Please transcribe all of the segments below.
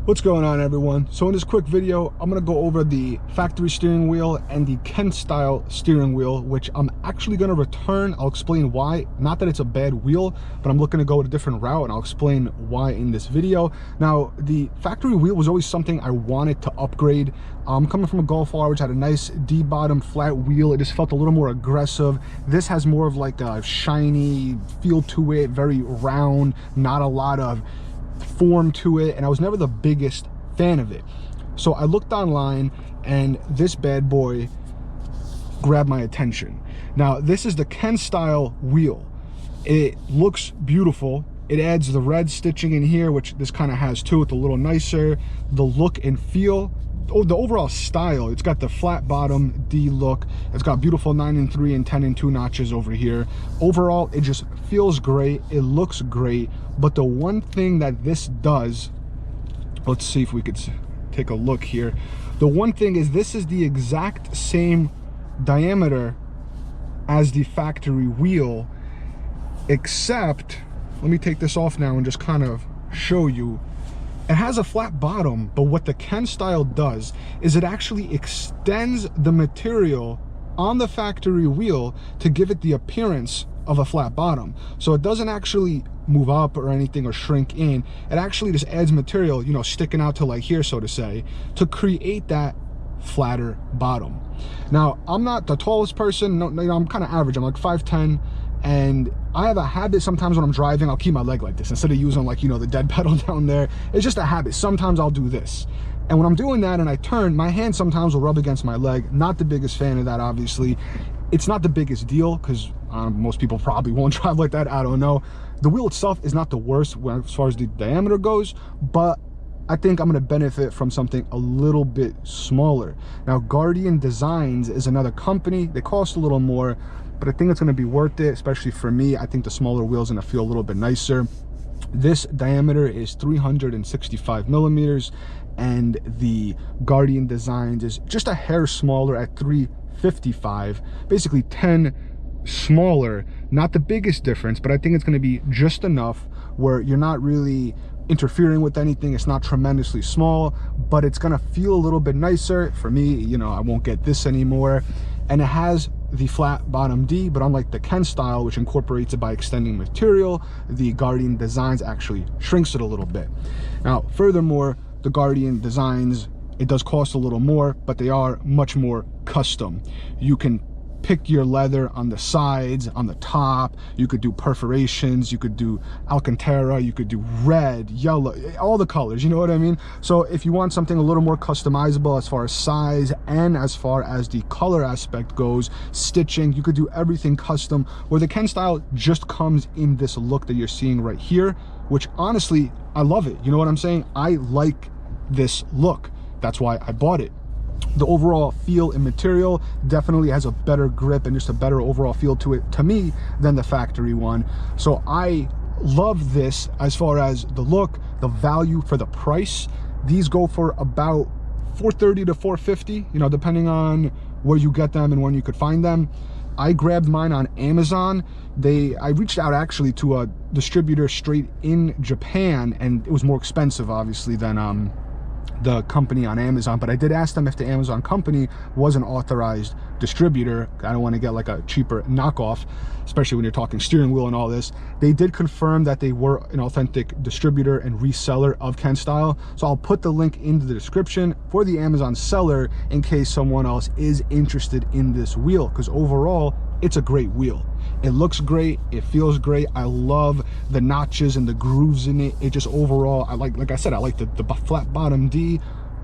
What's going on, everyone? So in this quick video, I'm going to go over the factory steering wheel and the Kenstyle steering wheel, which I'm actually going to return. I'll explain why. Not that it's a bad wheel, but I'm looking to go a different route, and I'll explain why in this video. Now, the factory wheel was always something I wanted to upgrade. I'm coming from a Golf R, which had a nice D-bottom flat wheel. It just felt a little more aggressive. This has more of like a shiny feel to it, very round, not a lot of form to it, and I was never the biggest fan of it. So I looked online and this bad boy grabbed my attention. Now, this is the Kenstyle wheel. It looks beautiful. It adds the red stitching in here, which this kind of has too. It's a little nicer. The look and feel, the overall style, it's got the flat bottom D look. It's got beautiful 9 and 3 and 10 and 2 notches over here. Overall, it just feels great. It looks great. But the one thing that this does, let's see if we could take a look here. The one thing is, this is the exact same diameter as the factory wheel, except, let me take this off now and just kind of show you. It has a flat bottom, but what the Kenstyle does is it actually extends the material on the factory wheel to give it the appearance of a flat bottom. So it doesn't actually move up or anything or shrink in. It actually just adds material, you know, sticking out to like here, so to say, to create that flatter bottom. Now, I'm not the tallest person. No, you know, I'm kind of average. I'm like 5'10", and I have a habit sometimes when I'm driving, I'll keep my leg like this instead of using, like, you know, the dead pedal down there. It's just a habit. Sometimes I'll do this, and when I'm doing that and I turn, my hand sometimes will rub against my leg. Not the biggest fan of that, obviously. It's not the biggest deal because most people probably won't drive like that. I don't know. The wheel itself is not the worst as far as the diameter goes, but I think I'm going to benefit from something a little bit smaller. Now, Guardian Designs is another company. They cost a little more, but I think it's going to be worth it, especially for me. I think the smaller wheel is going to feel a little bit nicer. This diameter is 365 millimeters, and the Guardian Designs is just a hair smaller at 355, basically 10 smaller. Not the biggest difference, but I think it's going to be just enough where you're not really interfering with anything. It's not tremendously small, but it's going to feel a little bit nicer for me. You know, I won't get this anymore. And it has the flat bottom D, but unlike the Kenstyle, which incorporates it by extending material, the Guardian Designs actually shrinks it a little bit. Now, furthermore, the Guardian Designs, it does cost a little more, but they are much more custom. You can pick your leather on the sides, on the top. You could do perforations, you could do Alcantara, you could do red, yellow, all the colors, you know what I mean? So if you want something a little more customizable as far as size and as far as the color aspect goes, stitching, you could do everything custom, where the Kenstyle just comes in this look that you're seeing right here, which honestly, I love it. You know what I'm saying? I like this look. That's why I bought it. The overall feel and material definitely has a better grip and just a better overall feel to it, to me, than the factory one. So I love this as far as the look, the value for the price. These go for about $430 to $450, you know, depending on where you get them and when you could find them. I grabbed mine on Amazon. I reached out actually to a distributor straight in Japan, and it was more expensive, obviously, than the company on Amazon, but I did ask them if the Amazon company was an authorized distributor. I don't want to get like a cheaper knockoff, especially when you're talking steering wheel and all this. They did confirm that they were an authentic distributor and reseller of Kenstyle, so I'll put the link into the description for the Amazon seller in case someone else is interested in this wheel, because overall it's a great wheel. It looks great, it feels great. I love the notches and the grooves in it. It just overall, I like I said, I like the flat bottom D,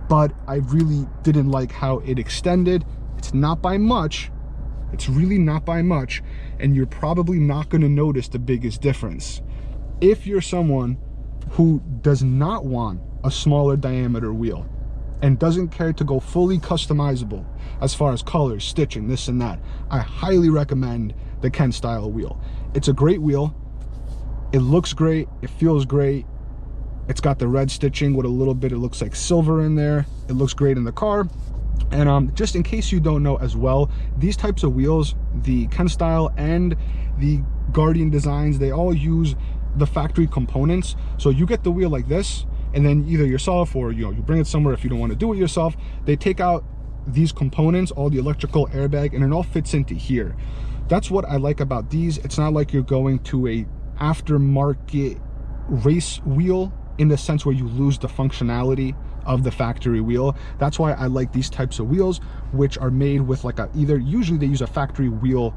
but I really didn't like how it extended. It's not by much. It's really not by much, and you're probably not going to notice the biggest difference. If you're someone who does not want a smaller diameter wheel and doesn't care to go fully customizable as far as colors, stitching, this and that, I highly recommend the Kenstyle wheel. It's a great wheel. It looks great. It feels great. It's got the red stitching with a little bit, it looks like silver in there. It looks great in the car. And just in case you don't know as well, these types of wheels, the Kenstyle and the Guardian Designs, they all use the factory components. So you get the wheel like this, and then either yourself or you bring it somewhere if you don't want to do it yourself. They take out these components, all the electrical, airbag, and it all fits into here. That's what I like about these. It's not like you're going to a aftermarket race wheel in the sense where you lose the functionality of the factory wheel. That's why I like these types of wheels, which are made with like usually they use a factory wheel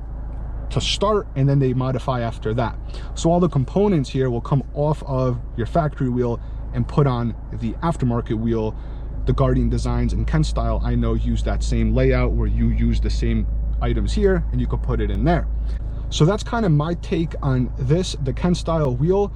to start and then they modify after that. So all the components here will come off of your factory wheel and put on the aftermarket wheel. The Guardian Designs and Kenstyle, I know, use that same layout where you use the same items here and you could put it in there. So that's kind of my take on this, the Kenstyle wheel.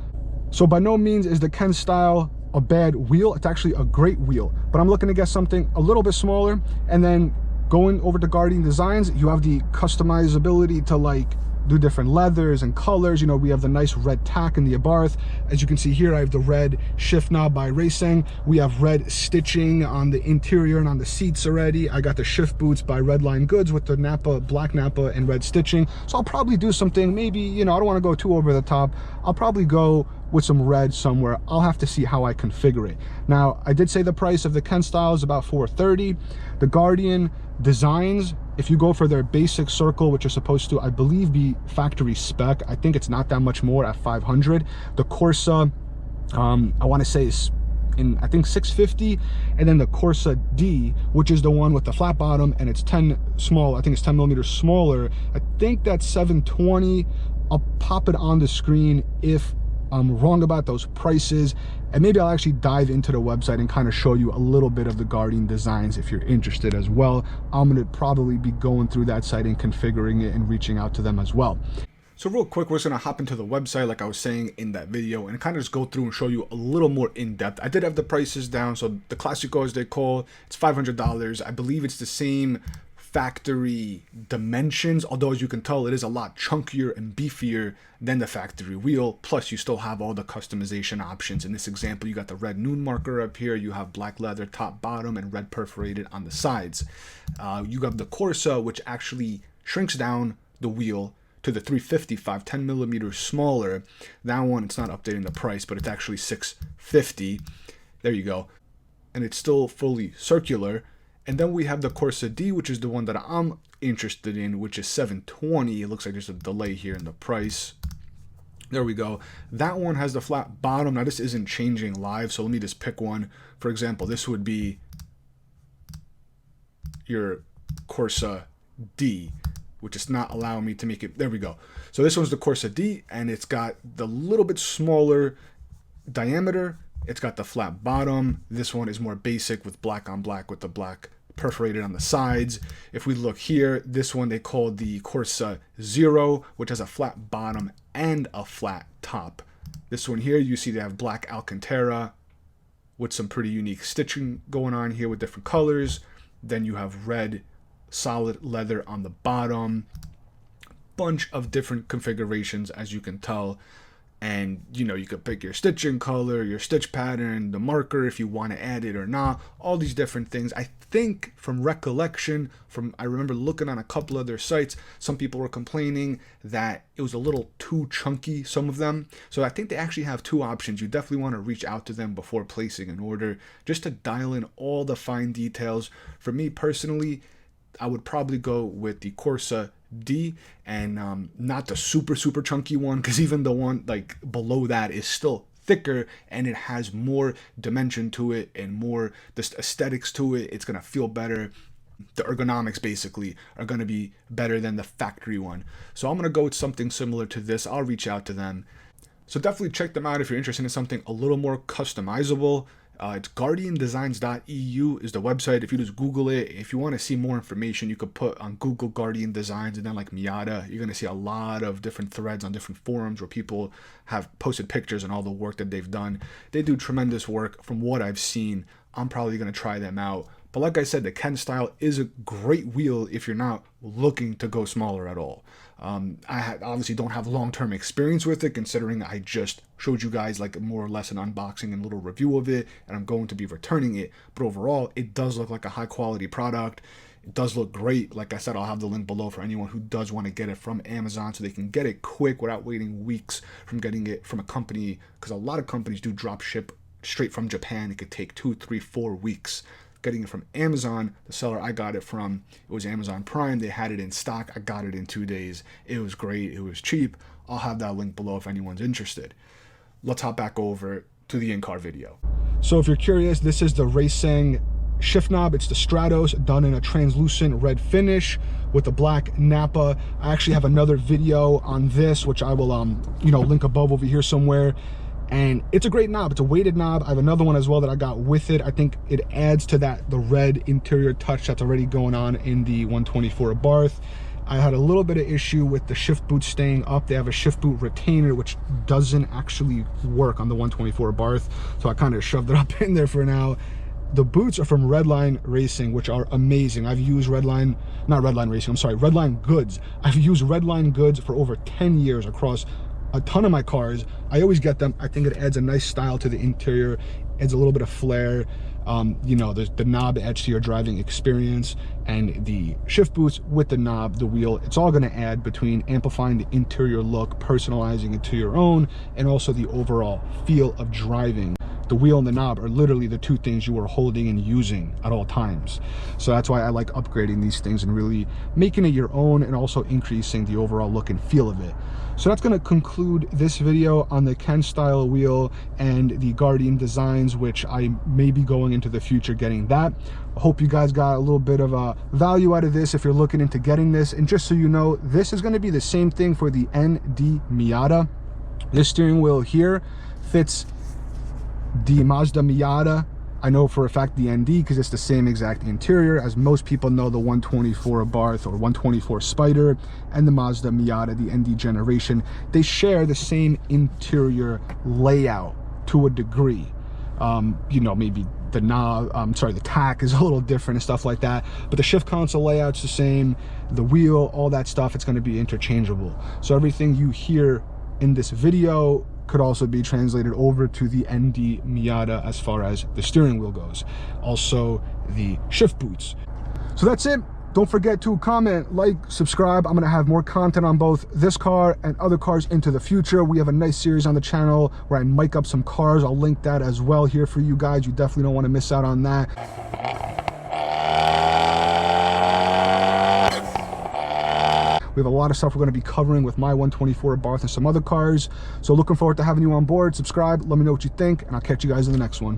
So by no means is the Kenstyle a bad wheel. It's actually a great wheel, but I'm looking to get something a little bit smaller. And then going over to Guardian Designs, you have the customizability to like do different leathers and colors. We have the nice red tack in the Abarth. As you can see here, I have the red shift knob by Racing. We have red stitching on the interior and on the seats already. I got the shift boots by Redline Goods with the Napa, black Napa and red stitching. So I'll probably do something, maybe, I don't want to go too over the top. I'll probably go with some red somewhere. I'll have to see how I configure it. Now, I did say the price of the Kenstyle is about $430. The Guardian Designs, if you go for their basic circle, which is supposed to, I believe, be factory spec, I think it's not that much more at $500. The Corsa, I want to say is in, I think, $650. And then the Corsa D, which is the one with the flat bottom and it's 10 small, I think it's 10 millimeters smaller. I think that's $720. I'll pop it on the screen if I'm wrong about those prices, and maybe I'll actually dive into the website and kind of show you a little bit of the Guardian Designs if you're interested as well. I'm going to probably be going through that site and configuring it and reaching out to them as well. So real quick, we're just going to hop into the website like I was saying in that video and kind of just go through and show you a little more in depth. I did have the prices down. So the Classico, as they call, it's $500. I believe it's the same factory dimensions, although as you can tell, it is a lot chunkier and beefier than the factory wheel. Plus you still have all the customization options. In this example, you got the red noon marker up here, you have black leather top, bottom, and red perforated on the sides. You have the Corsa, which actually shrinks down the wheel to the 355, 10 millimeters smaller. That one, it's not updating the price, but it's actually $650. There you go. And it's still fully circular. And then we have the Corsa D, which is the one that I'm interested in, which is $720. It looks like there's a delay here in the price. There we go. That one has the flat bottom. Now this isn't changing live, so let me just pick one. For example, this would be your Corsa D, which is not allowing me to make it. There we go. So this one's the Corsa D, and it's got the little bit smaller diameter. It's got the flat bottom. This one is more basic with black on black with the black perforated on the sides. If we look here, this one they call the Corsa Zero, which has a flat bottom and a flat top. This one here, you see they have black Alcantara with some pretty unique stitching going on here with different colors. Then you have red solid leather on the bottom. Bunch of different configurations, as you can tell. And, you could pick your stitching color, your stitch pattern, the marker, if you want to add it or not, all these different things. I think from recollection, I remember looking on a couple other sites, some people were complaining that it was a little too chunky, some of them. So I think they actually have two options. You definitely want to reach out to them before placing an order, just to dial in all the fine details. For me personally, I would probably go with the Corsa D and not the super chunky one, because even the one like below that is still thicker and it has more dimension to it and more just aesthetics to it. It's gonna feel better. The ergonomics basically are gonna be better than the factory one. So I'm gonna go with something similar to this. I'll reach out to them. So definitely check them out if you're interested in something a little more customizable. It's guardiandesigns.eu is the website. If you just Google it, if you want to see more information, you could put on Google Guardian Designs and then like Miata. You're going to see a lot of different threads on different forums where people have posted pictures and all the work that they've done. They do tremendous work from what I've seen. I'm probably going to try them out. But like I said, the Kenstyle is a great wheel if you're not looking to go smaller at all. I obviously don't have long-term experience with it, considering I just showed you guys like more or less an unboxing and a little review of it, and I'm going to be returning it. But overall, it does look like a high-quality product. It does look great. Like I said, I'll have the link below for anyone who does want to get it from Amazon so they can get it quick without waiting weeks from getting it from a company, because a lot of companies do drop ship straight from Japan, it could take 2, 3, 4 weeks. Getting it from Amazon, the seller I got it from, it was Amazon Prime. They had it in stock. I got it in 2 days. It was great. It was cheap. I'll have that link below if anyone's interested. Let's hop back over to the in-car video. So if you're curious, this is the Racing shift knob. It's the Stratos, done in a translucent red finish with the black Napa. I actually have another video on this, which I will link above over here somewhere. And it's a great knob. It's a weighted knob. I have another one as well that I got with it. I think it adds to the red interior touch that's already going on in the 124 Abarth. I had a little bit of issue with the shift boot staying up. They have a shift boot retainer, which doesn't actually work on the 124 Abarth. So I kind of shoved it up in there for now. The boots are from Redline Racing, which are amazing. I've used Redline Goods. I've used Redline Goods for over 10 years across a ton of my cars. I always get them. I think it adds a nice style to the interior, adds a little bit of flair. There's the knob adds to your driving experience, and the shift boots with the knob, the wheel, it's all going to add between amplifying the interior look, personalizing it to your own, and also the overall feel of driving. The wheel and the knob are literally the two things you are holding and using at all times. So that's why I like upgrading these things and really making it your own, and also increasing the overall look and feel of it. So that's going to conclude this video on the Kenstyle wheel and the Guardian designs, which I may be going into the future getting that. I hope you guys got a little bit of a value out of this if you're looking into getting this. And just so you know, this is going to be the same thing for the ND Miata. This steering wheel here fits the Mazda Miata. I know for a fact the ND, because it's the same exact interior. As most people know, the 124 Abarth or 124 Spider and the Mazda Miata, the ND generation, they share the same interior layout to a degree. Maybe the knob, the tack is a little different and stuff like that, but the shift console layout's the same, the wheel, all that stuff, it's going to be interchangeable. So everything you hear in this video could also be translated over to the ND Miata as far as the steering wheel goes. Also the shift boots. So that's it. Don't forget to comment, like, subscribe. I'm going to have more content on both this car and other cars into the future. We have a nice series on the channel where I mic up some cars. I'll link that as well here for you guys. You definitely don't want to miss out on that. We have a lot of stuff we're going to be covering with my 124 Abarth and some other cars. So looking forward to having you on board. Subscribe, let me know what you think, and I'll catch you guys in the next one.